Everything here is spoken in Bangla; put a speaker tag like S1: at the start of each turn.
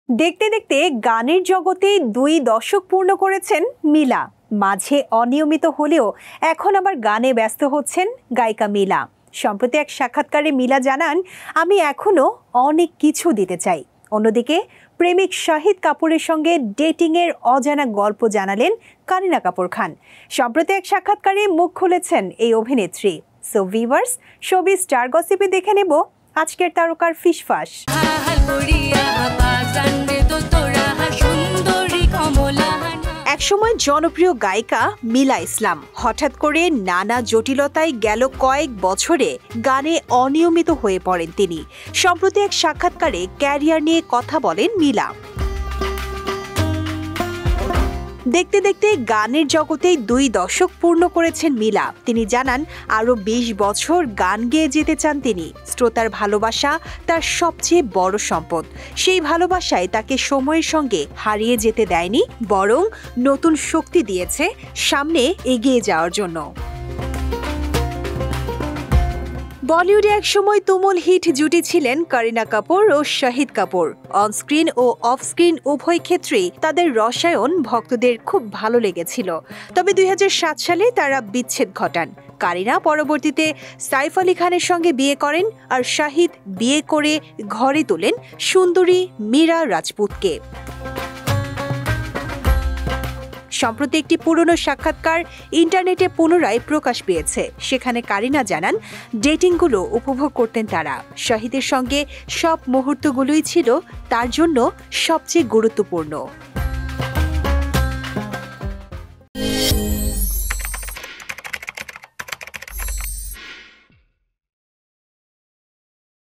S1: দেখতে দেখতে গানের জগতে 2 দশক পূর্ণ করেছেন মিলা। মাঝে অনিয়মিত হলেও এখন আবার গানে ব্যস্ত হচ্ছেন গায়িকা মিলা। সম্প্রতি এক সাক্ষাৎকারে মিলা জানান, আমি এখনো অনেক কিছু দিতে চাই। অন্যদিকে প্রেমিক শাহিদ কাপুরের সঙ্গে ডেটিংয়ের অজানা গল্প জানালেন কারিনা কাপুর খান। সম্প্রতি এক সাক্ষাৎকারে মুখ খুলেছেন এই অভিনেত্রী। সো ভিউয়ার্স, শোবিজ স্টার গসিপে দেখে নেব আজকের তারকার ফিসফাস। একসময় জনপ্রিয় গায়িকা মিলা ইসলাম হঠাৎ করে নানা জটিলতায় গেল কয়েক বছরে গানে অনিয়মিত হয়ে পড়েন তিনি। সম্প্রতি এক সাক্ষাৎকারে ক্যারিয়ার নিয়ে কথা বলেন মিলা। দেখতে দেখতে গানের জগতেই 2 দশক পূর্ণ করেছেন মিলা। তিনি জানান, আরও 20 বছর গান গেয়ে যেতে চান তিনি। শ্রোতার ভালোবাসা তার সবচেয়ে বড় সম্পদ। সেই ভালোবাসায় তাকে সময়ের সঙ্গে হারিয়ে যেতে দেয়নি, বরং নতুন শক্তি দিয়েছে সামনে এগিয়ে যাওয়ার জন্য। বলিউডে একসময় তুমুল হিট জুটি ছিলেন কারিনা কাপুর ও শাহিদ কাপুর। অনস্ক্রিন ও অফস্ক্রিন উভয় ক্ষেত্রেই তাদের রসায়ন ভক্তদের খুব ভালো লেগেছিল। তবে 2007 সালে তারা বিচ্ছেদ ঘটান। কারিনা পরবর্তীতে সাইফ আলী খানের সঙ্গে বিয়ে করেন, আর শাহিদ বিয়ে করে ঘরে তোলেন সুন্দরী মীরা রাজপুতকে। সম্প্রতি একটি পুরনো সাক্ষাৎকার ইন্টারনেটে পুনরায় প্রকাশ পেয়েছে। সেখানে কারিনা জানান, ডেটিংগুলো উপভোগ করতেন তারা। শাহিদের সঙ্গে সব মুহূর্তগুলোই ছিল তার জন্য সবচেয়ে গুরুত্বপূর্ণ।